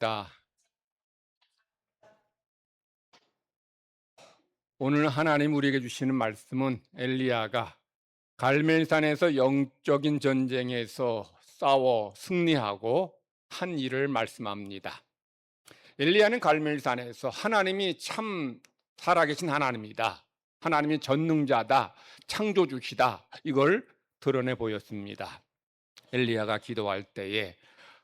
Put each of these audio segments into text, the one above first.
있다. 오늘 하나님 우리에게 주시는 말씀은 엘리야가 갈멜산에서 영적인 전쟁에서 싸워 승리하고 한 일을 말씀합니다. 엘리야는 갈멜산에서 하나님이 참 살아계신 하나님이다, 하나님이 전능자다, 창조주시다, 이걸 드러내 보였습니다. 엘리야가 기도할 때에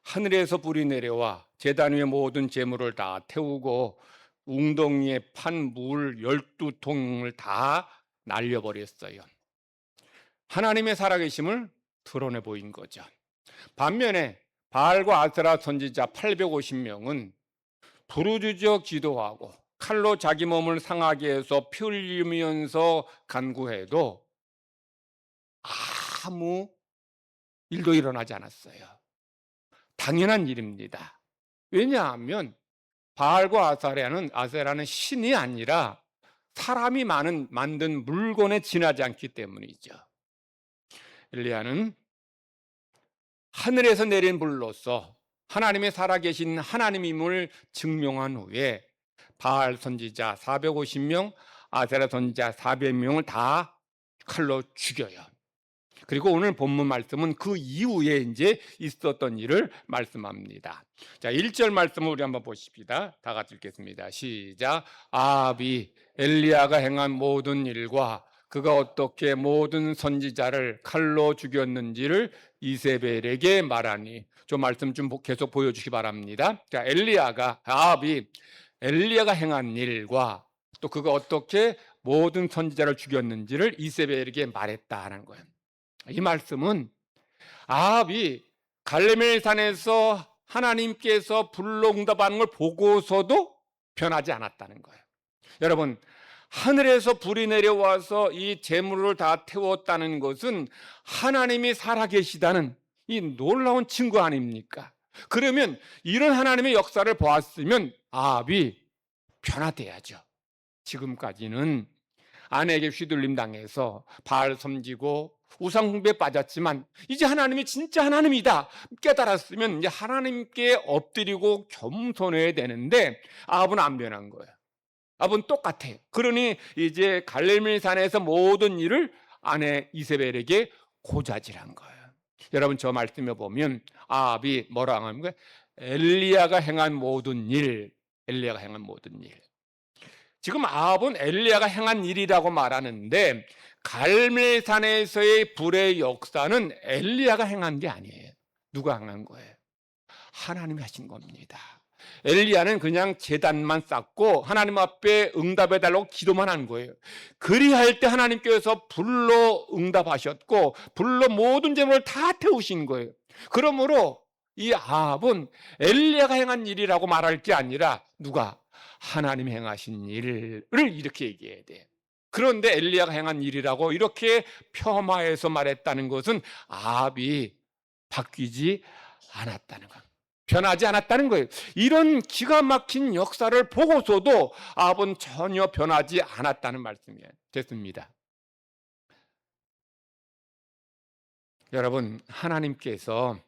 하늘에서 불이 내려와 제단 위의 모든 재물을 다 태우고 웅덩이에 판 물 12통을 다 날려버렸어요. 하나님의 살아계심을 드러내 보인 거죠. 반면에 바알과 아세라 선지자 850명은 부르짖어 기도하고 칼로 자기 몸을 상하게 해서 피 흘리면서 간구해도 아무 일도 일어나지 않았어요. 당연한 일입니다. 왜냐하면 바알과 아세라는 신이 아니라 사람이 만든 물건에 지나지 않기 때문이죠. 엘리야는 하늘에서 내린 불로서 하나님의 살아계신 하나님임을 증명한 후에 바알 선지자 450명, 아세라 선지자 400명을 다 칼로 죽여요. 그리고 오늘 본문 말씀은 그 이후에 이제 있었던 일을 말씀합니다. 자, 1절 말씀을 우리 한번 보십시다. 다 같이 읽겠습니다. 시작. 아합이 엘리야가 행한 모든 일과 그가 어떻게 모든 선지자를 칼로 죽였는지를 이세벨에게 말하니, 저 말씀 좀 계속 보여주시기 바랍니다. 자, 아합이 엘리야가 행한 일과 또 그가 어떻게 모든 선지자를 죽였는지를 이세벨에게 말했다는 거예요. 이 말씀은 아합이 갈멜산에서 하나님께서 불로 응답하는 걸 보고서도 변하지 않았다는 거예요. 여러분, 하늘에서 불이 내려와서 이 재물을 다 태웠다는 것은 하나님이 살아계시다는 이 놀라운 증거 아닙니까? 그러면 이런 하나님의 역사를 보았으면 아합이 변화돼야죠. 지금까지는 아내에게 휘둘림 당해서 바알 섬기고 우상 숭배에 빠졌지만 이제 하나님이 진짜 하나님이다 깨달았으면 이제 하나님께 엎드리고 겸손해야 되는데 아합은 안 변한 거예요. 아합은 똑같아요. 그러니 이제 갈멜산에서 모든 일을 아내 이세벨에게 고자질한 거예요. 여러분, 저 말씀에 보면 아합이 뭐라고 하는 거예요? 엘리야가 행한 모든 일, 엘리야가 행한 모든 일. 지금 아합은 엘리야가 행한 일이라고 말하는데 갈멜산에서의 불의 역사는 엘리야가 행한 게 아니에요. 누가 행한 거예요? 하나님이 하신 겁니다. 엘리야는 그냥 제단만 쌓고 하나님 앞에 응답해달라고 기도만 한 거예요. 그리할 때 하나님께서 불로 응답하셨고 불로 모든 재물을 다 태우신 거예요. 그러므로 이 아합은 엘리야가 행한 일이라고 말할 게 아니라 누가? 하나님 행하신 일을 이렇게 얘기해야 돼. 그런데 엘리야가 행한 일이라고 이렇게 폄하해서 말했다는 것은 아합이 바뀌지 않았다는 거예요. 변하지 않았다는 거예요. 이런 기가 막힌 역사를 보고서도 아합은 전혀 변하지 않았다는 말씀이 됐습니다. 여러분, 하나님께서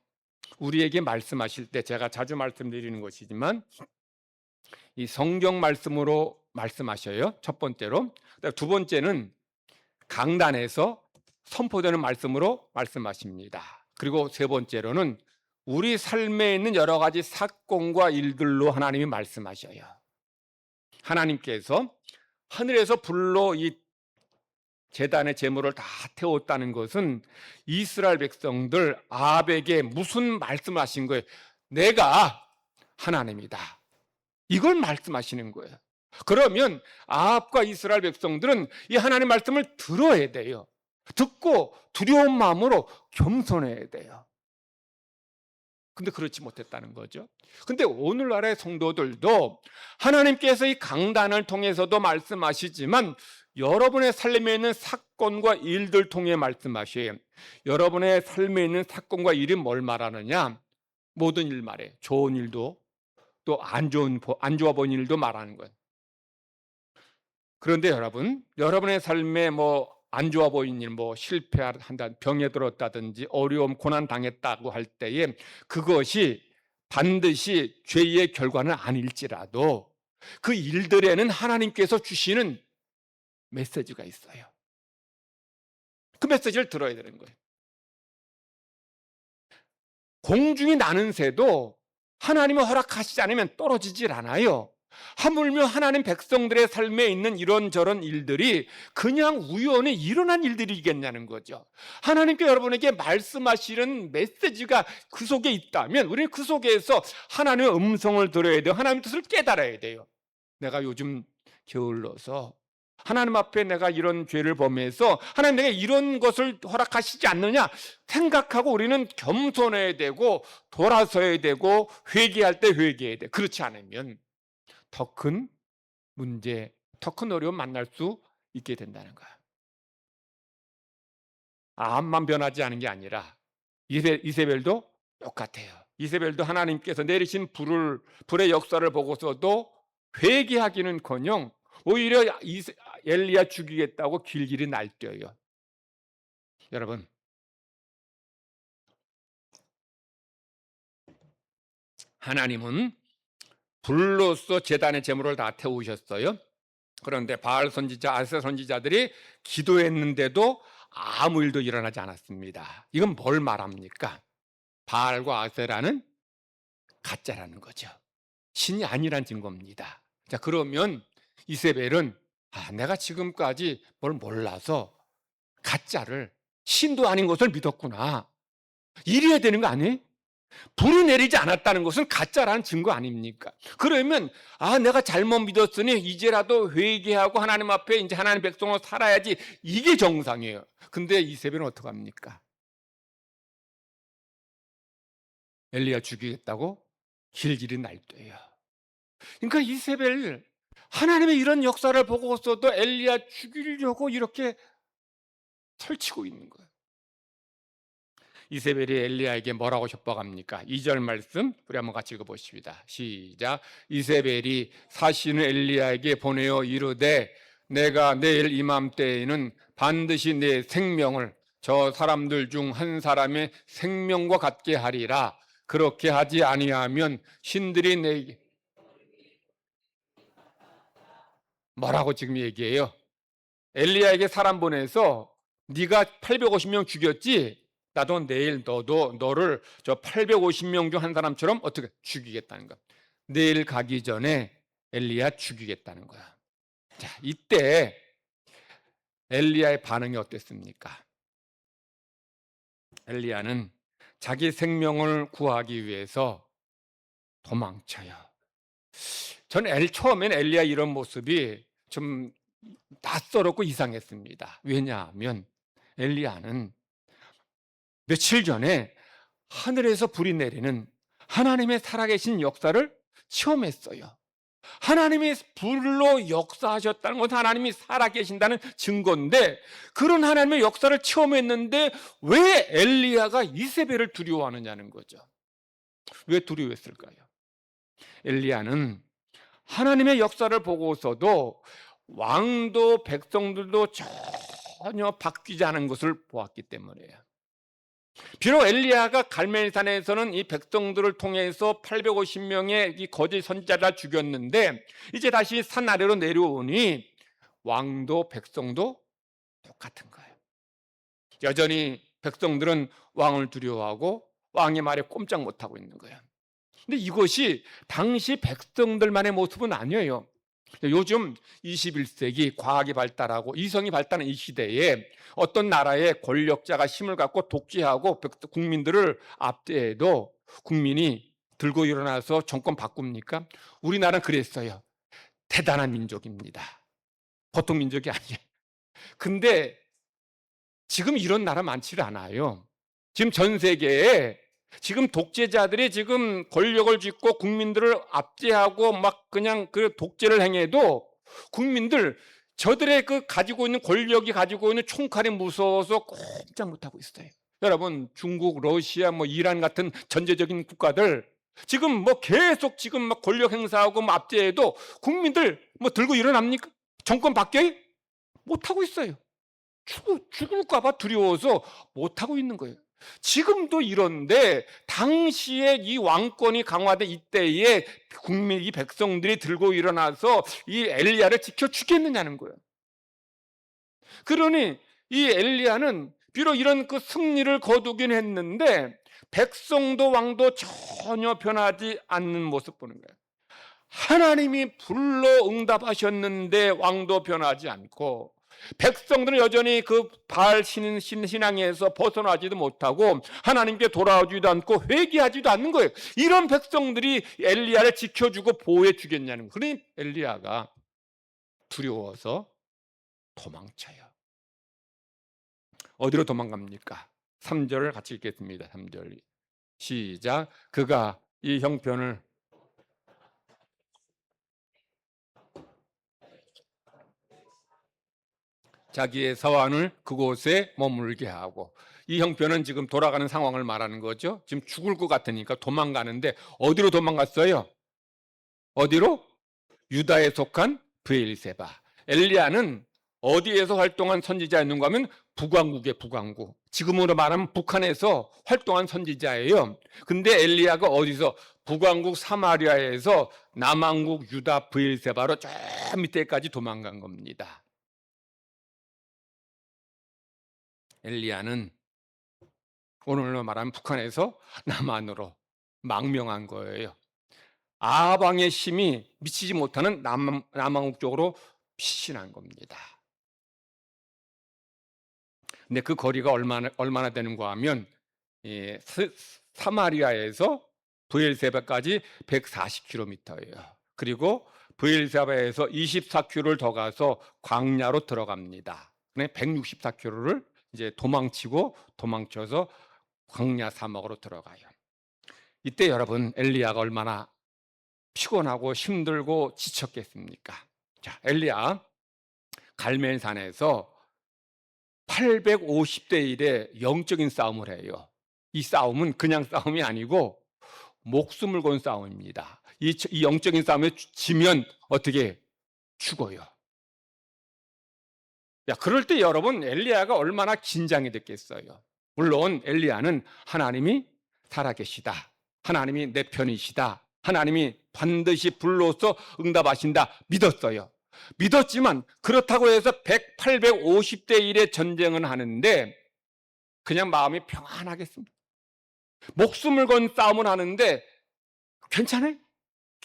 우리에게 말씀하실 때 제가 자주 말씀드리는 것이지만 이 성경 말씀으로 말씀하셔요. 첫 번째로. 두 번째는 강단에서 선포되는 말씀으로 말씀하십니다. 그리고 세 번째로는 우리 삶에 있는 여러 가지 사건과 일들로 하나님이 말씀하셔요. 하나님께서 하늘에서 불로 이 제단의 재물을 다 태웠다는 것은 이스라엘 백성들 아합에게 무슨 말씀을 하신 거예요? 내가 하나님이다, 이걸 말씀하시는 거예요. 그러면 아합과 이스라엘 백성들은 이 하나님 말씀을 들어야 돼요. 듣고 두려운 마음으로 겸손해야 돼요. 근데 그렇지 못했다는 거죠. 근데 오늘날의 성도들도 하나님께서 이 강단을 통해서도 말씀하시지만 여러분의 삶에 있는 사건과 일들 통해 말씀하셔요. 여러분의 삶에 있는 사건과 일이 뭘 말하느냐? 모든 일 말해요. 좋은 일도 또 안 좋아 보이는 일도 말하는 거예요. 그런데 여러분의 삶에 안 좋아 보이는 일, 실패한다, 병에 들었다든지 어려움, 고난 당했다고 할 때에 그것이 반드시 죄의 결과는 아닐지라도 그 일들에는 하나님께서 주시는 메시지가 있어요. 그 메시지를 들어야 되는 거예요. 공중이 나는 새도 하나님이 허락하시지 않으면 떨어지질 않아요. 하물며 하나님 백성들의 삶에 있는 이런저런 일들이 그냥 우연히 일어난 일들이겠냐는 거죠. 하나님께 여러분에게 말씀하시는 메시지가 그 속에 있다면 우리는 그 속에서 하나님의 음성을 들어야 돼요. 하나님의 뜻을 깨달아야 돼요. 내가 요즘 게을러서 하나님 앞에 내가 이런 죄를 범해서 하나님 내게 이런 것을 허락하시지 않느냐 생각하고 우리는 겸손해야 되고 돌아서야 되고 회개할 때 회개해야 돼. 그렇지 않으면 더 큰 문제, 더 큰 어려움 만날 수 있게 된다는 거야. 암만 변하지 않은 게 아니라 이세벨도 똑같아요. 이세벨도 하나님께서 내리신 불의 역사를 보고서도 회개하기는커녕 오히려 엘리야 죽이겠다고 길길이 날뛰어요. 여러분, 하나님은 불로써 제단의 제물을 다 태우셨어요. 그런데 바알 선지자, 아세라 선지자들이 기도했는데도 아무 일도 일어나지 않았습니다. 이건 뭘 말합니까? 바알과 아세라는 가짜라는 거죠. 신이 아니란 증거입니다. 자, 그러면 이세벨은 내가 지금까지 뭘 몰라서 가짜를 신도 아닌 것을 믿었구나. 이래야 되는 거 아니에요? 불이 내리지 않았다는 것은 가짜라는 증거 아닙니까? 그러면 내가 잘못 믿었으니 이제라도 회개하고 하나님 앞에 이제 하나님 백성으로 살아야지, 이게 정상이에요. 근데 이세벨은 어떡합니까? 엘리야 죽이겠다고 길길이 날뛰어요. 그러니까 이세벨 하나님의 이런 역사를 보고서도 엘리야 죽이려고 이렇게 설치고 있는 거예요. 이세벨이 엘리야에게 뭐라고 협박합니까? 2절 말씀 우리 한번 같이 읽어보십니다. 시작. 이세벨이 사신을 엘리야에게 보내어 이르되 내가 내일 이맘때에는 반드시 내 생명을 저 사람들 중 한 사람의 생명과 같게 하리라. 그렇게 하지 아니하면 신들이 내게 뭐라고 지금 얘기해요? 엘리야에게 사람 보내서 네가 850명 죽였지? 나도 내일 너를 저 850명 중 한 사람처럼 어떻게 죽이겠다는 거야. 내일 가기 전에 엘리야 죽이겠다는 거야. 자, 이때 엘리야의 반응이 어땠습니까? 엘리야는 자기 생명을 구하기 위해서 도망쳐요. 저는 처음엔 엘리야 이런 모습이 좀 낯설었고 이상했습니다. 왜냐하면 엘리야는 며칠 전에 하늘에서 불이 내리는 하나님의 살아계신 역사를 체험했어요. 하나님이 불로 역사하셨다는 것은 하나님이 살아계신다는 증거인데, 그런 하나님의 역사를 체험했는데 왜 엘리야가 이세벨을 두려워하느냐는 거죠. 왜 두려워했을까요? 엘리야는 하나님의 역사를 보고서도 왕도 백성들도 전혀 바뀌지 않은 것을 보았기 때문이에요. 비록 엘리야가 갈멜산에서는 이 백성들을 통해서 850명의 이 거짓 선지자를 죽였는데 이제 다시 산 아래로 내려오니 왕도 백성도 똑같은 거예요. 여전히 백성들은 왕을 두려워하고 왕의 말에 꼼짝 못하고 있는 거예요. 근데 이것이 당시 백성들만의 모습은 아니에요. 요즘 21세기 과학이 발달하고 이성이 발달한 이 시대에 어떤 나라의 권력자가 힘을 갖고 독재하고 국민들을 압제해도 국민이 들고 일어나서 정권 바꿉니까? 우리나라는 그랬어요. 대단한 민족입니다. 보통 민족이 아니에요. 근데 지금 이런 나라 많지를 않아요. 지금 전 세계에 지금 독재자들이 지금 권력을 쥐고 국민들을 압제하고 막 그냥 그 독재를 행해도 국민들 저들의 그 가지고 있는 권력이 가지고 있는 총칼이 무서워서 꼼짝 못하고 있어요. 여러분, 중국, 러시아, 이란 같은 전제적인 국가들 지금 계속 지금 막 권력 행사하고 압제해도 국민들 들고 일어납니까? 정권 바뀌어요? 못하고 있어요. 죽을까봐 두려워서 못하고 있는 거예요. 지금도 이런데 당시에 이 왕권이 강화된 이때에 국민, 이 백성들이 들고 일어나서 이 엘리야를 지켜 주겠느냐는 거예요. 그러니 이 엘리야는 비록 이런 그 승리를 거두긴 했는데 백성도 왕도 전혀 변하지 않는 모습 보는 거예요. 하나님이 불러 응답하셨는데 왕도 변하지 않고 백성들은 여전히 그 바알 신앙에서 벗어나지도 못하고 하나님께 돌아오지도 않고 회개하지도 않는 거예요. 이런 백성들이 엘리야를 지켜주고 보호해 주겠냐는 거예요. 그러니 엘리야가 두려워서 도망쳐요. 어디로 도망갑니까? 3절을 같이 읽겠습니다. 3절 시작. 그가 이 형편을 자기의 사환을 그곳에 머물게 하고, 이 형편은 지금 돌아가는 상황을 말하는 거죠. 지금 죽을 것 같으니까 도망가는데 어디로 도망갔어요? 어디로? 유다에 속한 브엘세바. 엘리야는 어디에서 활동한 선지자였는가 하면 북왕국의 북왕국, 지금으로 말하면 북한에서 활동한 선지자예요. 근데 엘리야가 어디서? 북왕국 사마리아에서 남왕국 유다 브엘세바로 저 밑에까지 도망간 겁니다. 엘리야는 오늘로 말하면 북한에서 남한으로 망명한 거예요. 아방의 힘이 미치지 못하는 남한국 쪽으로 피신한 겁니다. 근데 그 거리가 얼마나 되는가 하면 사마리아에서 브엘세바까지 140km예요. 그리고 브엘세바에서 24km를 더 가서 광야로 들어갑니다. 164km를 이제 도망쳐서 광야 사막으로 들어가요. 이때 여러분, 엘리야가 얼마나 피곤하고 힘들고 지쳤겠습니까? 자, 엘리야 갈멜산에서 850대 1의 영적인 싸움을 해요. 이 싸움은 그냥 싸움이 아니고 목숨을 건 싸움입니다. 이 영적인 싸움에 지면 어떻게? 죽어요. 야, 그럴 때 여러분, 엘리야가 얼마나 긴장이 됐겠어요. 물론 엘리야는 하나님이 살아계시다, 하나님이 내 편이시다, 하나님이 반드시 불로서 응답하신다 믿었어요. 믿었지만 그렇다고 해서 850대 1의 전쟁은 하는데 그냥 마음이 평안하겠습니다. 목숨을 건 싸움을 하는데 괜찮아요?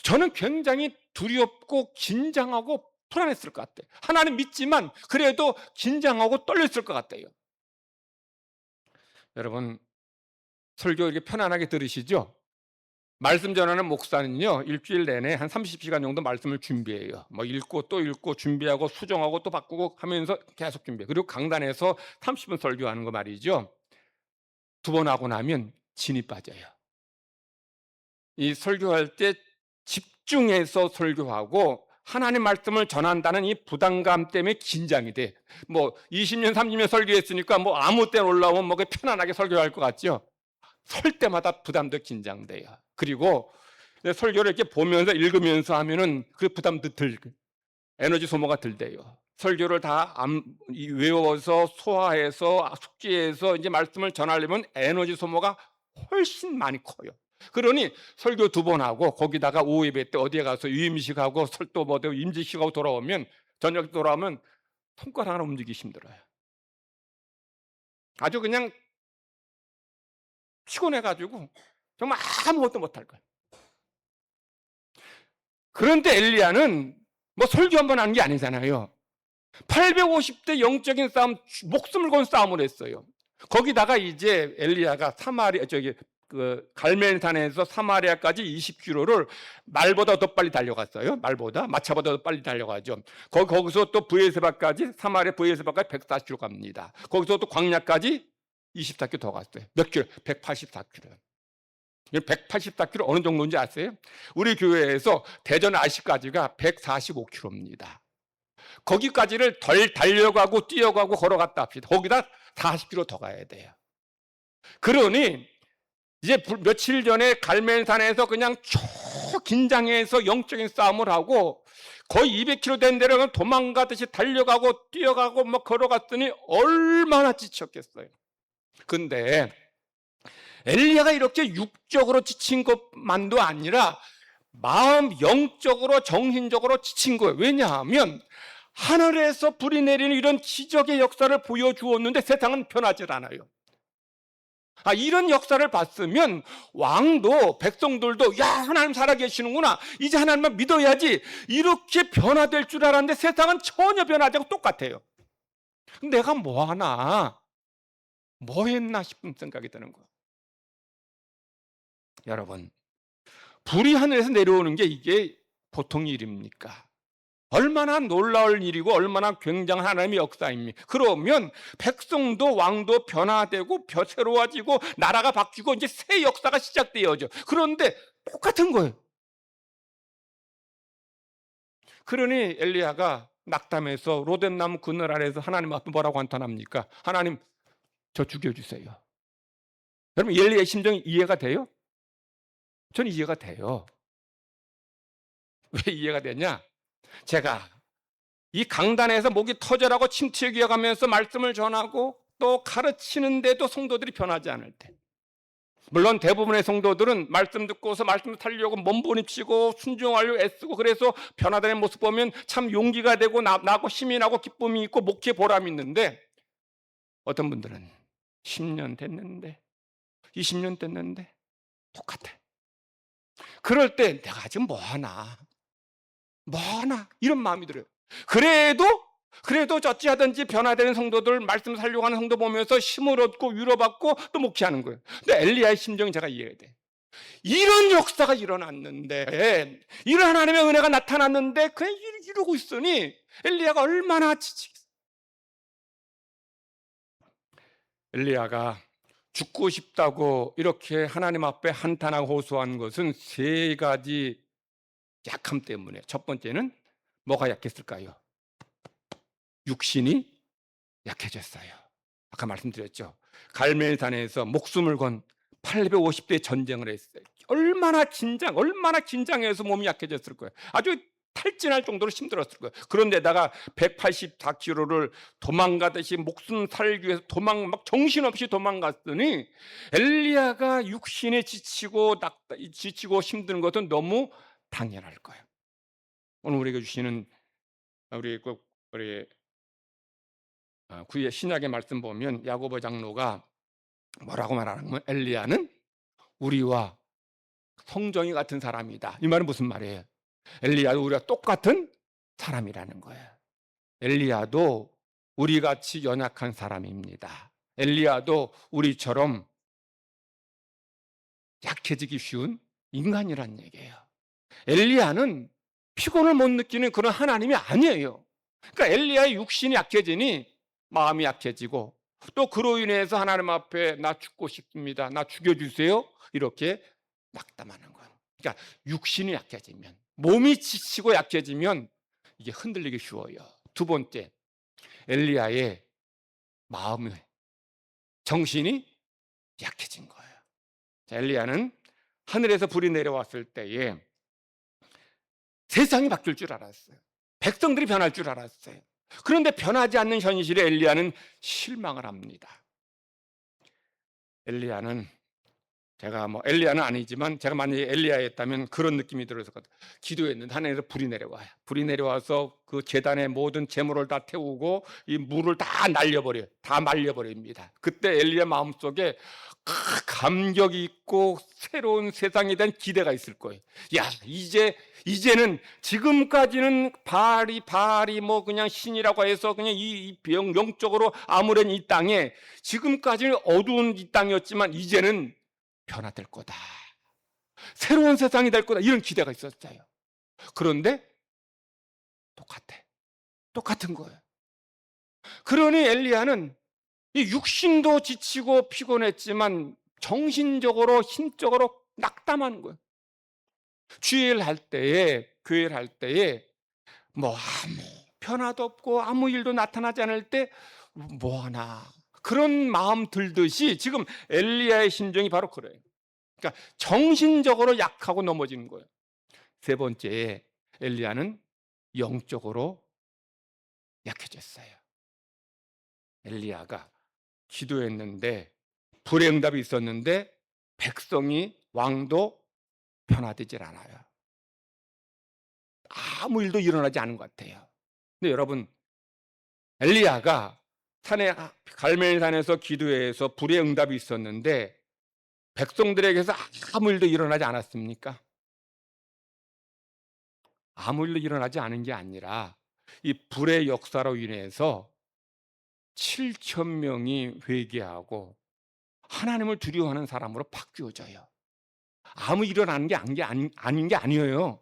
저는 굉장히 두렵고 긴장하고 불안했을 것 같아요. 하나님 믿지만 그래도 긴장하고 떨렸을 것 같아요. 여러분, 설교 이렇게 편안하게 들으시죠? 말씀 전하는 목사는요, 일주일 내내 한 30시간 정도 말씀을 준비해요. 뭐 읽고 또 읽고 준비하고 수정하고 또 바꾸고 하면서 계속 준비해요. 그리고 강단에서 30분 설교하는 거 말이죠. 2번 하고 나면 진이 빠져요. 이 설교할 때 집중해서 설교하고 하나님 말씀을 전한다는 이 부담감 때문에 긴장이 돼. 뭐 20년 30년 설교했으니까 뭐 아무 때 올라오면 뭐 편안하게 설교할 것 같죠? 설 때마다 부담도 긴장돼요. 그리고 설교를 이렇게 보면서 읽으면서 하면은 그 부담도 에너지 소모가 들대요. 설교를 다 외워서 소화해서 숙지해서 이제 말씀을 전하려면 에너지 소모가 훨씬 많이 커요. 그러니 설교 2번 하고 거기다가 오후 예배 때 어디에 가서 유임식하고 설도 뭐 임직식하고 돌아오면, 저녁 돌아오면 손가락 하나 움직이기 힘들어요. 아주 그냥 피곤해가지고 정말 아무것도 못할 거예요. 그런데 엘리야는 뭐 설교 한번 하는 게 아니잖아요. 850대 영적인 싸움, 목숨을 건 싸움을 했어요. 거기다가 이제 엘리야가 갈멜산에서 사마리아까지 20km를 말보다 더 빨리 달려갔어요. 마차보다 더 빨리 달려가죠. 거기서 또 브엘세바까지, 사마리아 브엘세바까지 140km 갑니다. 거기서 또 광야까지 24km 더 갔어요. 몇 킬로? 184km. 184km 어느 정도인지 아세요? 우리 교회에서 대전 아시까지가 145km입니다. 거기까지를 덜 달려가고 뛰어가고 걸어갔다 합시다. 거기다 40km 더 가야 돼요. 그러니 이제 며칠 전에 갈멜산에서 그냥 초긴장해서 영적인 싸움을 하고 거의 200km 된 데로 도망가듯이 달려가고 뛰어가고 막 걸어갔더니 얼마나 지쳤겠어요. 근데 엘리야가 이렇게 육적으로 지친 것만도 아니라 마음 영적으로 정신적으로 지친 거예요. 왜냐하면 하늘에서 불이 내리는 이런 기적의 역사를 보여주었는데 세상은 변하질 않아요. 이런 역사를 봤으면 왕도 백성들도 야, 하나님 살아계시는구나, 이제 하나님만 믿어야지, 이렇게 변화될 줄 알았는데 세상은 전혀 변하지 않고 똑같아요. 내가 뭐 하나, 뭐 했나 싶은 생각이 드는 거예요. 여러분, 불이 하늘에서 내려오는 게 이게 보통 일입니까? 얼마나 놀라울 일이고 얼마나 굉장한 하나님의 역사입니까? 그러면 백성도 왕도 변화되고 새로워지고 나라가 바뀌고 이제 새 역사가 시작되어져. 그런데 똑같은 거예요. 그러니 엘리야가 낙담해서 로뎀나무 그늘 아래에서 하나님 앞에 뭐라고 한탄합니까? 하나님, 저 죽여주세요. 여러분, 엘리야의 심정이 이해가 돼요? 저는 이해가 돼요. 왜 이해가 되냐? 제가 이 강단에서 목이 터져라고 침체기어가면서 말씀을 전하고 또 가르치는데도 성도들이 변하지 않을 때, 물론 대부분의 성도들은 말씀 듣고서 말씀 살려고 몸부림치고 순종하려고 애쓰고 그래서 변화되는 모습 보면 참 용기가 되고 나고 힘이 나고 기쁨이 있고 목회 보람이 있는데, 어떤 분들은 10년 됐는데 20년 됐는데 똑같아. 그럴 때 내가 지금 뭐하나 이런 마음이 들어요. 그래도 어찌하든지 변화되는 성도들, 말씀 살려고 하는 성도 보면서 힘을 얻고 위로받고 또 목회하는 거예요. 근데 엘리야의 심정이 제가 이해가 돼. 이런 역사가 일어났는데, 이런 하나님의 은혜가 나타났는데 그냥 이러고 있으니 엘리야가 얼마나 지치겠어요. 엘리야가 죽고 싶다고 이렇게 하나님 앞에 한탄하고 호소한 것은 세 가지 약함 때문에. 첫 번째는 뭐가 약했을까요? 육신이 약해졌어요. 아까 말씀드렸죠. 갈멜산에서 목숨을 건 850대 전쟁을 했어요. 얼마나 긴장해서 몸이 약해졌을 거예요. 아주 탈진할 정도로 힘들었을 거예요. 그런데다가 184km를 도망가듯이 목숨 살기 위해서 막 정신없이 도망갔더니, 엘리야가 육신에 지치고 힘든 것은 너무 당연할 거예요. 오늘 우리가 주시는 우리 구약 신약의 말씀 보면 야고보 장로가 뭐라고 말하냐면, 엘리야는 우리와 성정이 같은 사람이다. 이 말은 무슨 말이에요? 엘리야도 우리가 똑같은 사람이라는 거예요. 엘리야도 우리같이 연약한 사람입니다. 엘리야도 우리처럼 약해지기 쉬운 인간이란 얘기예요. 엘리야는 피곤을 못 느끼는 그런 하나님이 아니에요. 그러니까 엘리야의 육신이 약해지니 마음이 약해지고, 또 그로 인해서 하나님 앞에 나 죽고 싶습니다, 나 죽여주세요, 이렇게 낙담하는 거예요. 그러니까 육신이 약해지면, 몸이 지치고 약해지면 이게 흔들리기 쉬워요. 두 번째, 엘리야의 마음이, 정신이 약해진 거예요. 자, 엘리야는 하늘에서 불이 내려왔을 때에 세상이 바뀔 줄 알았어요. 백성들이 변할 줄 알았어요. 그런데 변하지 않는 현실에 엘리야는 실망을 합니다. 엘리야는, 제가 엘리야는 아니지만 제가 만약에 엘리야였다면 그런 느낌이 들어서 기도했는데 하늘에서 불이 내려와요. 불이 내려와서 그 제단의 모든 재물을 다 태우고 이 물을 다 날려버려요. 다 말려버립니다. 그때 엘리야 마음속에 감격이 있고 새로운 세상에 대한 기대가 있을 거예요. 야, 이제는, 지금까지는 바알이 뭐 그냥 신이라고 해서 그냥 이 영적으로 아무런 이 땅에, 지금까지는 어두운 이 땅이었지만 이제는 변화될 거다, 새로운 세상이 될 거다, 이런 기대가 있었어요. 그런데 똑같은 거예요. 그러니 엘리야는 이 육신도 지치고 피곤했지만 정신적으로 힘적으로 낙담한 거예요. 주일 할 때에, 교회를 할 때에 뭐 아무 변화도 없고 아무 일도 나타나지 않을 때 뭐하나 그런 마음 들듯이 지금 엘리야의 심정이 바로 그래요. 그러니까 정신적으로 약하고 넘어지는 거예요. 세 번째, 엘리야는 영적으로 약해졌어요. 엘리야가 기도했는데, 불의 응답이 있었는데 백성이 왕도 변화되질 않아요. 아무 일도 일어나지 않은 것 같아요. 근데 여러분, 엘리야가 산에 갈멜산에서 기도해서 불의 응답이 있었는데 백성들에게서 아무 일도 일어나지 않았습니까? 아무 일도 일어나지 않은 게 아니라 이 불의 역사로 인해서 7천 명이 회개하고 하나님을 두려워하는 사람으로 바뀌어져요. 아무 일어나는 게 아닌 게 아니에요.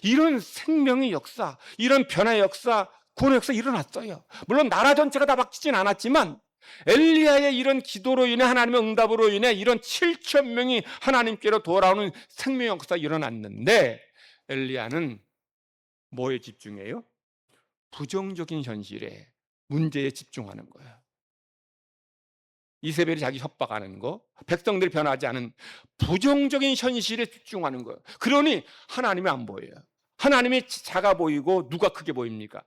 이런 생명의 역사, 이런 변화의 역사, 구원의 역사 일어났어요. 물론 나라 전체가 다 바뀌진 않았지만 엘리야의 이런 기도로 인해 하나님의 응답으로 인해 이런 7천 명이 하나님께로 돌아오는 생명 역사가 일어났는데 엘리야는 뭐에 집중해요? 부정적인 현실에, 문제에 집중하는 거예요. 이세벨이 자기 협박하는 거, 백성들이 변하지 않은 부정적인 현실에 집중하는 거예요. 그러니 하나님이 안 보여요. 하나님이 작아 보이고 누가 크게 보입니까?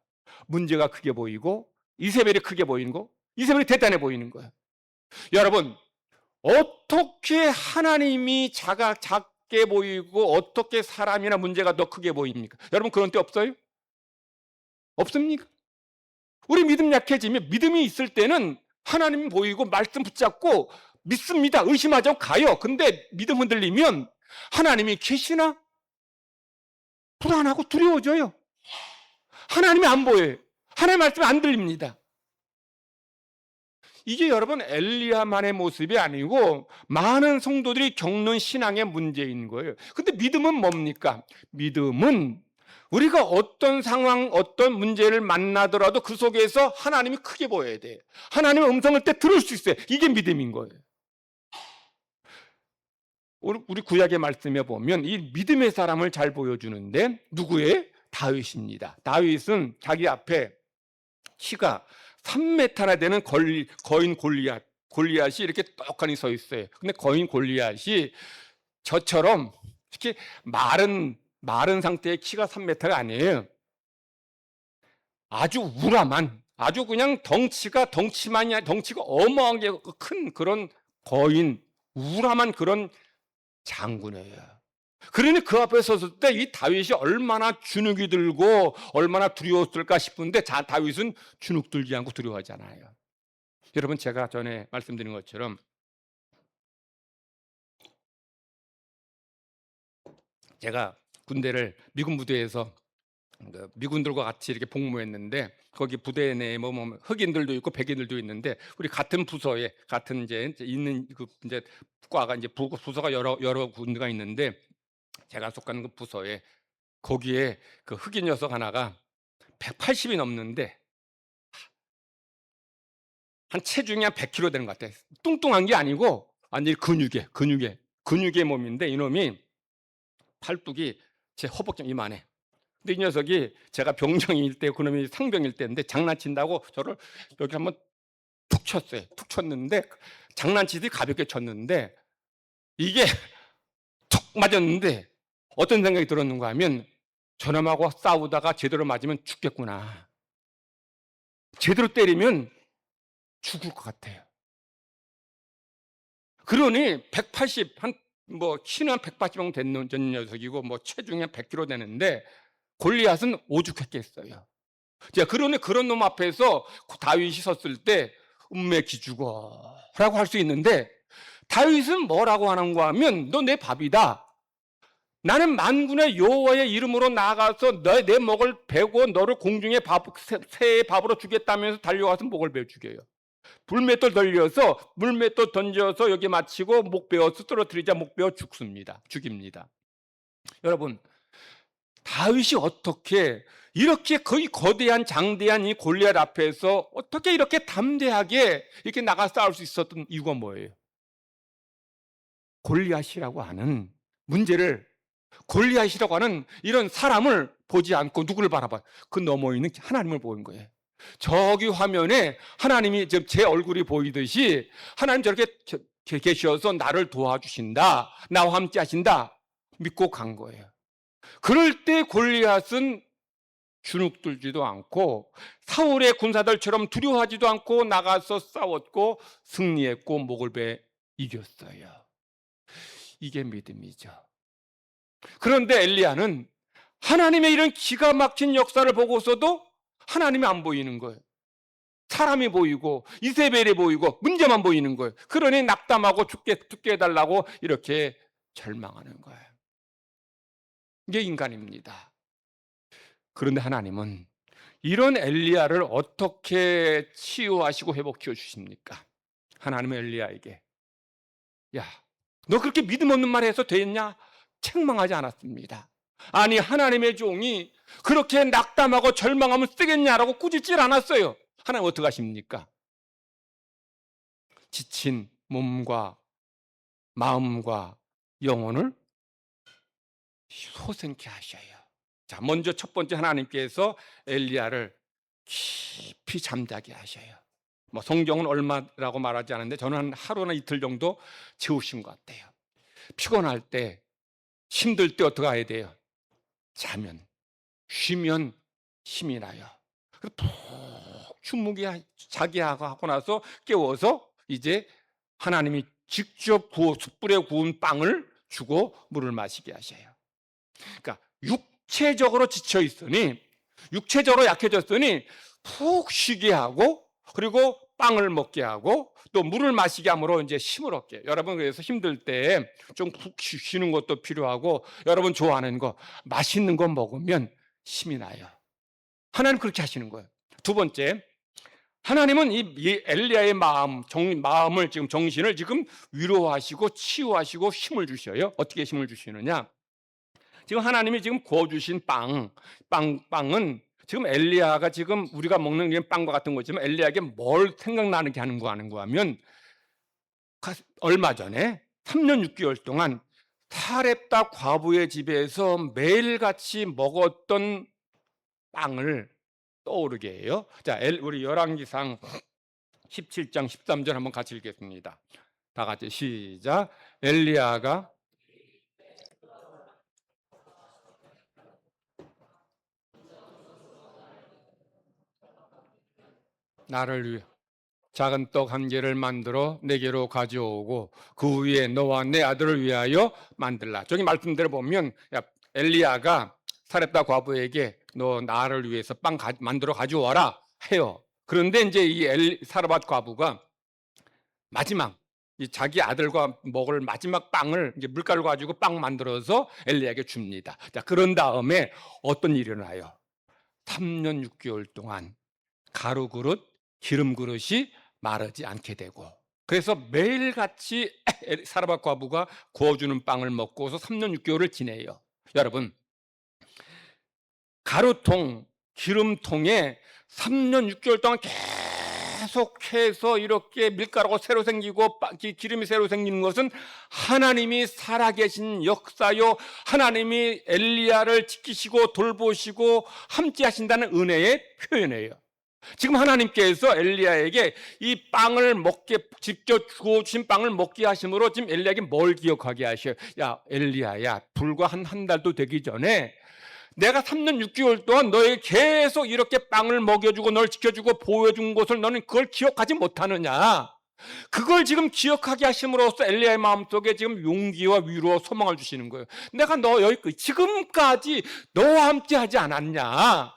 문제가 크게 보이고 이세벨이 크게 보이는 거, 이세벨이 대단해 보이는 거예요. 여러분, 어떻게 하나님이 작게 보이고 어떻게 사람이나 문제가 더 크게 보입니까? 여러분 그런 때 없어요? 없습니까? 우리 믿음 약해지면 믿음이 있을 때는 하나님 보이고 말씀 붙잡고 믿습니다. 의심하죠. 가요. 근데 믿음 흔들리면 하나님이 계시나? 불안하고 두려워져요. 하나님이 안 보여요. 하나님의 말씀이 안 들립니다. 이게 여러분 엘리야만의 모습이 아니고 많은 성도들이 겪는 신앙의 문제인 거예요. 근데 믿음은 뭡니까? 믿음은 우리가 어떤 상황, 어떤 문제를 만나더라도 그 속에서 하나님이 크게 보여야 돼요. 하나님의 음성을 때 들을 수 있어요. 이게 믿음인 거예요. 우리 구약의 말씀에 보면 이 믿음의 사람을 잘 보여주는데 누구예요? 다윗입니다. 다윗은 자기 앞에 키가 3m나 되는 거인 골리앗이 이렇게 떡하니 서 있어요. 근데 거인 골리앗이 저처럼 이렇게 마른 상태의 키가 3m가 아니에요. 아주 우람한, 아주 그냥 덩치가 어마하게 큰 그런 거인, 우람한 그런 장군이에요. 그러니 그 앞에 섰을 때 이 다윗이 얼마나 주눅이 들고 얼마나 두려웠을까 싶은데 다윗은 주눅 들지 않고 두려워하지 않아요. 여러분 제가 전에 말씀드린 것처럼 제가 군대를 미군 부대에서 미군들과 같이 이렇게 복무했는데 거기 부대 내에 뭐 흑인들도 있고 백인들도 있는데 우리 같은 부서에 같은 이제 있는 그 이제 과가 이제 부서가 여러 군데가 있는데 제가 속하는 그 부서에 거기에 그 흑인 녀석 하나가 180이 넘는데 한 체중이 한 100kg 되는 것 같아요. 뚱뚱한 게 아니고 완전히 근육의 몸인데 이놈이 팔뚝이 제 허벅지 이만해. 근데 이 녀석이 제가 병장일 때 그놈이 상병일 때인데 장난친다고 저를 여기 한번 툭 쳤어요. 툭 쳤는데 장난치듯이 가볍게 쳤는데 이게 툭 맞았는데 어떤 생각이 들었는가 하면 저놈하고 싸우다가 제대로 맞으면 죽겠구나. 제대로 때리면 죽을 것 같아요. 그러니 180, 키는 한 180 정도 된 녀석이고 체중이 한 100kg 되는데 골리앗은 오죽했겠어요. 자, 그러니 그런 놈 앞에서 다윗이 섰을 때 음메 기죽어라고 할 수 있는데 다윗은 뭐라고 하는가 하면 너 내 밥이다. 나는 만군의 여호와의 이름으로 나가서 내 목을 베고 너를 공중에 새의 밥으로 주겠다면서 달려가서 목을 베어 죽여요. 불맷돌 돌려서 물맷돌 던져서 여기 맞히고 목 베어서 쓰러뜨리자 목 베어 죽입니다. 여러분 다윗이 어떻게 이렇게 거의 거대한 장대한 이 골리앗 앞에서 어떻게 이렇게 담대하게 이렇게 나가 싸울 수 있었던 이유가 뭐예요? 골리앗이라고 하는 문제를 골리앗이라고 하는 이런 사람을 보지 않고 누구를 바라봐요? 그 너머 있는 하나님을 보는 거예요. 저기 화면에 하나님이 제 얼굴이 보이듯이 하나님 저렇게 계셔서 나를 도와주신다. 나와 함께 하신다. 믿고 간 거예요. 그럴 때 골리앗은 주눅들지도 않고 사울의 군사들처럼 두려워하지도 않고 나가서 싸웠고 승리했고 목을 베 이겼어요. 이게 믿음이죠. 그런데 엘리야는 하나님의 이런 기가 막힌 역사를 보고서도 하나님이 안 보이는 거예요. 사람이 보이고 이세벨이 보이고 문제만 보이는 거예요. 그러니 낙담하고 죽게 해달라고 이렇게 절망하는 거예요. 이게 인간입니다. 그런데 하나님은 이런 엘리야를 어떻게 치유하시고 회복시켜 주십니까? 하나님은 엘리야에게, 야, 너 그렇게 믿음 없는 말 해서 되겠냐? 책망하지 않았습니다. 아니, 하나님의 종이 그렇게 낙담하고 절망하면 쓰겠냐라고 꾸짖질 않았어요. 하나님 어떻게 하십니까? 지친 몸과 마음과 영혼을 소생케 하셔요. 자, 먼저 첫 번째 하나님께서 엘리야를 깊이 잠자게 하셔요. 뭐 성경은 얼마라고 말하지 않는데 저는 한 하루나 이틀 정도 재우신 것 같아요. 피곤할 때, 힘들 때 어떻게 해야 돼요? 자면, 쉬면 힘이 나요. 푹 주무게 자게 하고 나서 깨워서 이제 하나님이 직접 숯불에 구운 빵을 주고 물을 마시게 하셔요. 그러니까 육체적으로 지쳐 있으니, 육체적으로 약해졌으니 푹 쉬게 하고, 그리고 빵을 먹게 하고 또 물을 마시게 함으로 이제 힘을 얻게. 여러분, 그래서 힘들 때 좀 푹 쉬는 것도 필요하고, 여러분 좋아하는 거, 맛있는 거 먹으면 힘이 나요. 하나님 그렇게 하시는 거예요. 두 번째, 하나님은 이 엘리야의 마음을 지금 정신을 지금 위로하시고 치유하시고 힘을 주셔요. 어떻게 힘을 주시느냐? 지금 하나님이 지금 구워주신 빵은 지금 엘리야가 지금 우리가 먹는 게 빵과 같은 거지만 엘리야에게 뭘 생각나게 하는 거 하면 얼마 전에 3년 6개월 동안 사렙다 과부의 집에서 매일같이 먹었던 빵을 떠오르게 해요. 자, 우리 열왕기상 17장 13절 한번 같이 읽겠습니다. 다 같이 시작. 엘리야가 나를 위해 작은 떡 한 개를 만들어 내게로 가져오고 그 위에 너와 내 아들을 위하여 만들라. 저기 말씀대로 보면 엘리야가 사렙다 과부에게 너 나를 위해서 빵 만들어 가져와라 해요. 그런데 이제 이 사렙다 과부가 마지막 자기 아들과 먹을 마지막 빵을 이제 물가루 가지고 빵 만들어서 엘리야에게 줍니다. 자, 그런 다음에 어떤 일이 일어나요? 3년 6개월 동안 가루 그릇, 기름 그릇이 마르지 않게 되고, 그래서 매일같이 사르밧 과부가 구워주는 빵을 먹고서 3년 6개월을 지내요. 여러분, 가루통, 기름통에 3년 6개월 동안 계속해서 이렇게 밀가루가 새로 생기고 기름이 새로 생기는 것은 하나님이 살아계신 역사요, 하나님이 엘리야를 지키시고 돌보시고 함께 하신다는 은혜의 표현이에요. 지금 하나님께서 엘리야에게 이 빵을 먹게, 직접 주어주신 빵을 먹게 하심으로 지금 엘리야에게 뭘 기억하게 하셔요? 야, 엘리야야, 불과 한 달도 되기 전에 내가 3년 6개월 동안 너에게 계속 이렇게 빵을 먹여주고 널 지켜주고 보호해준 것을 너는 그걸 기억하지 못하느냐? 그걸 지금 기억하게 하심으로써 엘리야의 마음속에 지금 용기와 위로와 소망을 주시는 거예요. 내가 너 여기 지금까지 너와 함께 하지 않았냐?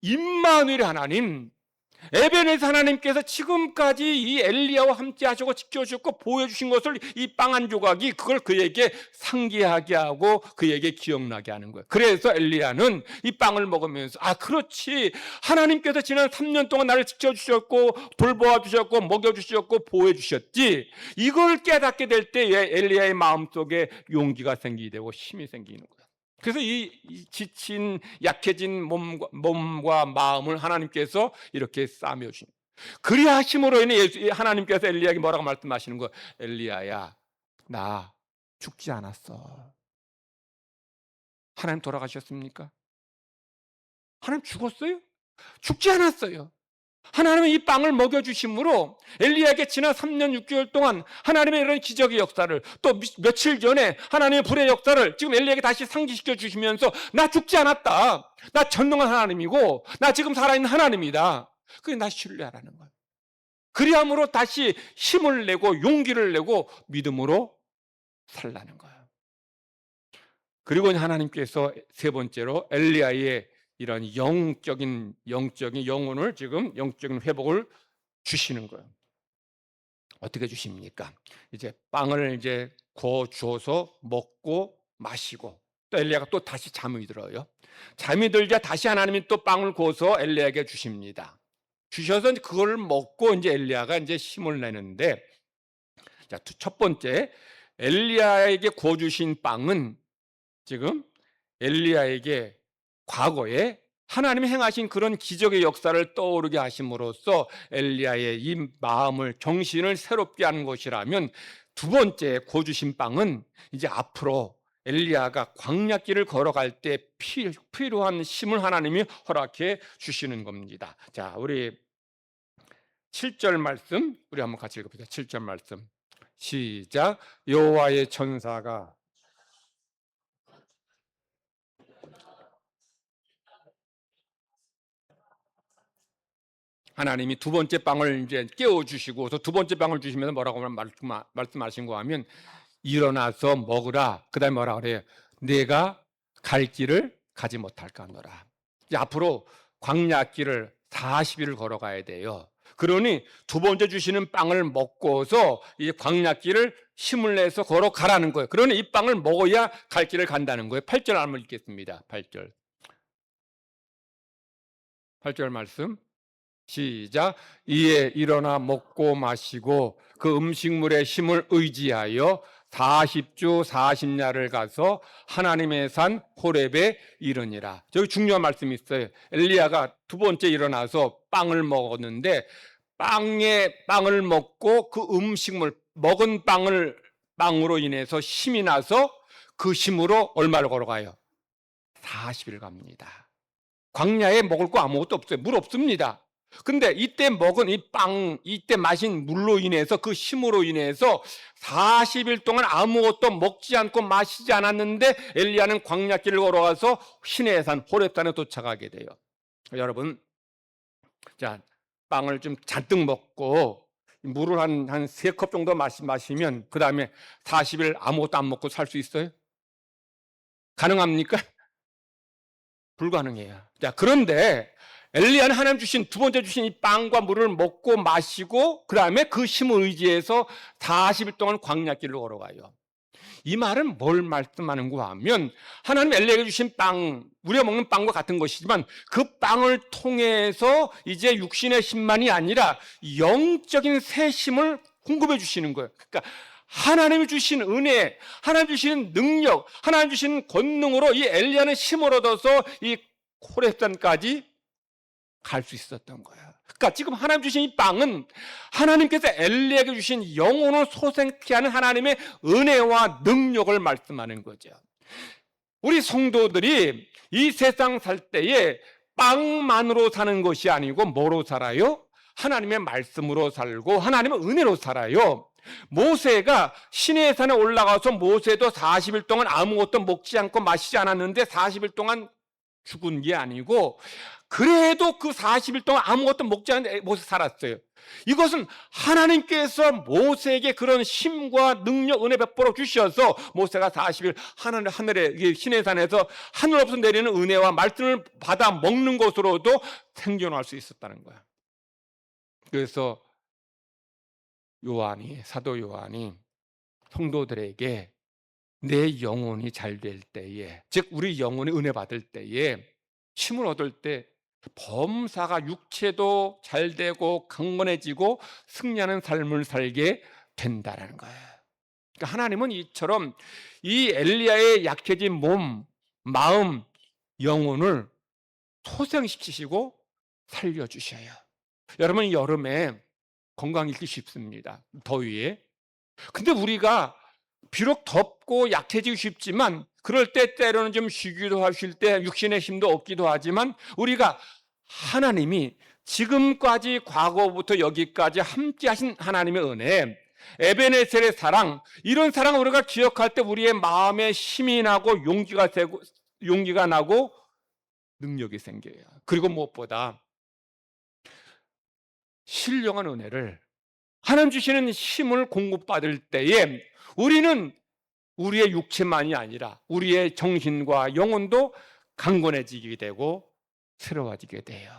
임마누엘 하나님, 에베네스 하나님께서 지금까지 이 엘리야와 함께 하시고 지켜주셨고 보호해 주신 것을 이 빵 한 조각이 그걸 그에게 상기하게 하고 그에게 기억나게 하는 거예요. 그래서 엘리야는 이 빵을 먹으면서 그렇지, 하나님께서 지난 3년 동안 나를 지켜주셨고 돌보아 주셨고 먹여주셨고 보호해 주셨지, 이걸 깨닫게 될 때 엘리야의 마음속에 용기가 생기게 되고 힘이 생기는 거예요. 그래서 이 지친 약해진 몸과 마음을 하나님께서 이렇게 싸매어 주신, 그리하심으로 인해 하나님께서 엘리야에게 뭐라고 말씀하시는 거예요? 엘리야야, 나 죽지 않았어. 하나님 돌아가셨습니까? 하나님 죽었어요? 죽지 않았어요. 하나님은 이 빵을 먹여주심으로 엘리야에게 지난 3년 6개월 동안 하나님의 이런 기적의 역사를, 또 며칠 전에 하나님의 불의 역사를 지금 엘리야에게 다시 상기시켜 주시면서 나 죽지 않았다, 나 전능한 하나님이고 나 지금 살아있는 하나님이다, 그게 나 신뢰하라는 거예요. 그리함으로 다시 힘을 내고 용기를 내고 믿음으로 살라는 거예요. 그리고 하나님께서 세 번째로 엘리야의 이런 영적인 영혼을 지금 영적인 회복을 주시는 거예요. 어떻게 주십니까? 이제 빵을 이제 구워 주어서 먹고 마시고, 또 엘리야가 또 다시 잠이 들어요. 잠이 들자 다시 하나님이 또 빵을 구워서 엘리야에게 주십니다. 주셔서 그걸 먹고 이제 엘리야가 이제 힘을 내는데, 자, 첫 번째 엘리야에게 구워 주신 빵은 지금 엘리야에게 과거에 하나님이 행하신 그런 기적의 역사를 떠오르게 하심으로써 엘리야의 이 마음을, 정신을 새롭게 하는 것이라면, 두 번째 구워주신 빵은 이제 앞으로 엘리야가 광야길을 걸어갈 때 필요한 힘을 하나님이 허락해 주시는 겁니다. 자, 우리 7절 말씀 우리 한번 같이 읽어보자. 7절 말씀 시작. 여호와의 천사가 하나님이 두 번째 빵을 이제 깨워 주시고, 또 두 번째 빵을 주시면서 뭐라고 말씀하신 거 하면, 일어나서 먹으라. 그다음에 뭐라 그래요? 내가 갈 길을 가지 못할까 하노라. 이제 앞으로 광야길을 40일을 걸어가야 돼요. 그러니 두 번째 주시는 빵을 먹고서 이 광야길을 힘을 내서 걸어가라는 거예요. 그러니 이 빵을 먹어야 갈 길을 간다는 거예요. 8절 한번 읽겠습니다. 8절 말씀 시작. 이에 일어나 먹고 마시고 그 음식물의 힘을 의지하여 40주 40야를 가서 하나님의 산 호렙에 이르니라. 저기 중요한 말씀이 있어요. 엘리야가 두 번째 일어나서 빵을 먹었는데, 빵을 먹고 그 음식물 먹은 빵으로 인해서 힘이 나서 그 힘으로 얼마를 걸어가요? 40일 갑니다. 광야에 먹을 거 아무것도 없어요. 물 없습니다. 근데 이때 먹은 이 빵, 이때 마신 물로 인해서, 그 힘으로 인해서 40일 동안 아무것도 먹지 않고 마시지 않았는데 엘리야는 광야길을 걸어가서 시내의 산 호렙산에 도착하게 돼요. 여러분, 자, 빵을 좀 잔뜩 먹고 물을 한 3컵 정도 마시면 그 다음에 40일 아무것도 안 먹고 살 수 있어요? 가능합니까? 불가능해요. 자, 그런데 엘리야는 하나님 주신, 두 번째 주신 이 빵과 물을 먹고 마시고 그 다음에 그 힘을 의지해서 40일 동안 광야길을 걸어가요. 이 말은 뭘 말씀하는가 하면, 하나님 엘리야에게 주신 빵, 우리가 먹는 빵과 같은 것이지만 그 빵을 통해서 이제 육신의 힘만이 아니라 영적인 새 힘을 공급해 주시는 거예요. 그러니까 하나님이 주신 은혜, 하나님 주신 능력, 하나님 주신 권능으로 이 엘리야는 힘을 얻어서 이 호렙산까지 갈 수 있었던 거예요. 그러니까 지금 하나님 주신 이 빵은 하나님께서 엘리야에게 주신 영혼을 소생케 하는 하나님의 은혜와 능력을 말씀하는 거죠. 우리 성도들이 이 세상 살 때에 빵만으로 사는 것이 아니고 뭐로 살아요? 하나님의 말씀으로 살고 하나님의 은혜로 살아요. 모세가 시내의 산에 올라가서 모세도 40일 동안 아무것도 먹지 않고 마시지 않았는데 40일 동안 죽은 게 아니고, 그래도 그 40일 동안 아무것도 먹지 않는데 모세 살았어요. 이것은 하나님께서 모세에게 그런 힘과 능력, 은혜 베풀어 주셔서 모세가 40일 하늘에 시내산에서 하늘로부터 내리는 은혜와 말씀을 받아 먹는 것으로도 생존할 수 있었다는 거야. 그래서 사도 요한이 성도들에게 내 영혼이 잘 될 때에, 즉 우리 영혼이 은혜 받을 때에, 힘을 얻을 때 범사가 육체도 잘 되고 강건해지고 승리하는 삶을 살게 된다는 거예요. 그러니까 하나님은 이처럼 이 엘리야의 약해진 몸, 마음, 영혼을 소생시키시고 살려주셔요. 여러분, 여름에 건강 잃기 쉽습니다. 더위에. 근데 우리가 비록 덥고 약해지기 쉽지만 그럴 때 때로는 좀 쉬기도 하실 때 육신의 힘도 없기도 하지만, 우리가 하나님이 지금까지 과거부터 여기까지 함께 하신 하나님의 은혜, 에베네셀의 사랑, 이런 사랑을 우리가 기억할 때 우리의 마음에 힘이 나고 용기가 나고 능력이 생겨요. 그리고 무엇보다 신령한 은혜를, 하나님 주시는 힘을 공급받을 때에 우리는 우리의 육체만이 아니라 우리의 정신과 영혼도 강건해지게 되고 새로워지게 돼요.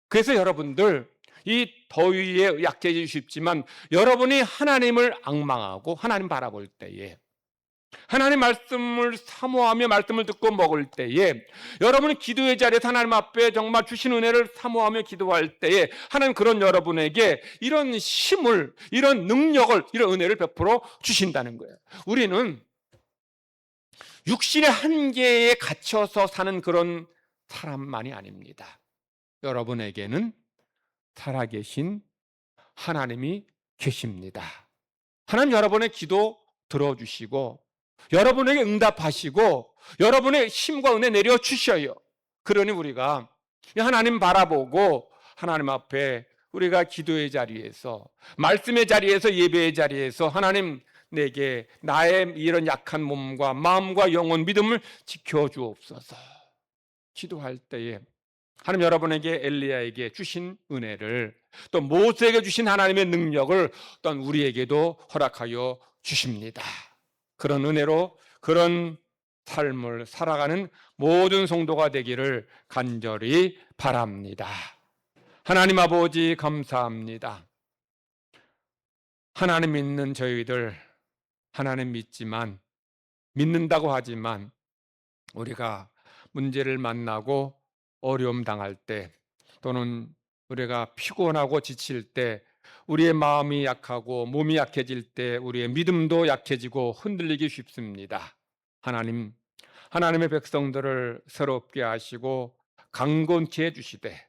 그래서 여러분들, 이 더위에 약해지기 쉽지만 여러분이 하나님을 앙망하고 하나님 바라볼 때에, 하나님 말씀을 사모하며 말씀을 듣고 먹을 때에, 여러분이 기도의 자리에서 하나님 앞에 정말 주신 은혜를 사모하며 기도할 때에 하나님 그런 여러분에게 이런 힘을, 이런 능력을, 이런 은혜를 베풀어 주신다는 거예요. 우리는 육신의 한계에 갇혀서 사는 그런 사람만이 아닙니다. 여러분에게는 살아계신 하나님이 계십니다. 하나님 여러분의 기도 들어주시고 여러분에게 응답하시고 여러분의 힘과 은혜 내려주셔요. 그러니 우리가 하나님 바라보고 하나님 앞에 우리가 기도의 자리에서, 말씀의 자리에서, 예배의 자리에서 하나님, 내게 나의 이런 약한 몸과 마음과 영혼, 믿음을 지켜주옵소서 기도할 때에 하나님 여러분에게, 엘리야에게 주신 은혜를, 또 모세에게 주신 하나님의 능력을 또한 우리에게도 허락하여 주십니다. 그런 은혜로 그런 삶을 살아가는 모든 성도가 되기를 간절히 바랍니다. 하나님 아버지 감사합니다. 하나님 믿는 저희들, 하나님 믿는다고 하지만 우리가 문제를 만나고 어려움 당할 때, 또는 우리가 피곤하고 지칠 때, 우리의 마음이 약하고 몸이 약해질 때 우리의 믿음도 약해지고 흔들리기 쉽습니다. 하나님, 하나님의 백성들을 새롭게 하시고 강건케 해주시되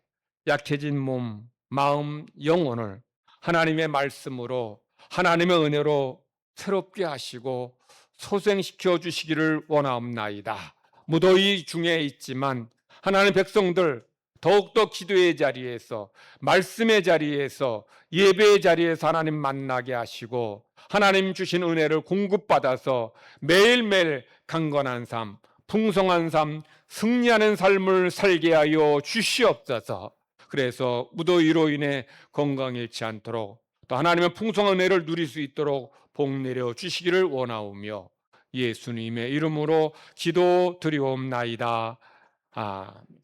약해진 몸, 마음, 영혼을 하나님의 말씀으로, 하나님의 은혜로 새롭게 하시고 소생시켜 주시기를 원하옵나이다. 무더위 중에 있지만 하나님의 백성들 더욱더 기도의 자리에서, 말씀의 자리에서, 예배의 자리에서 하나님 만나게 하시고 하나님 주신 은혜를 공급받아서 매일매일 강건한 삶, 풍성한 삶, 승리하는 삶을 살게 하여 주시옵소서. 그래서 무더위로 인해 건강 잃지 않도록, 또 하나님의 풍성한 은혜를 누릴 수 있도록 복 내려 주시기를 원하오며 예수님의 이름으로 기도 드리옵나이다. 아멘.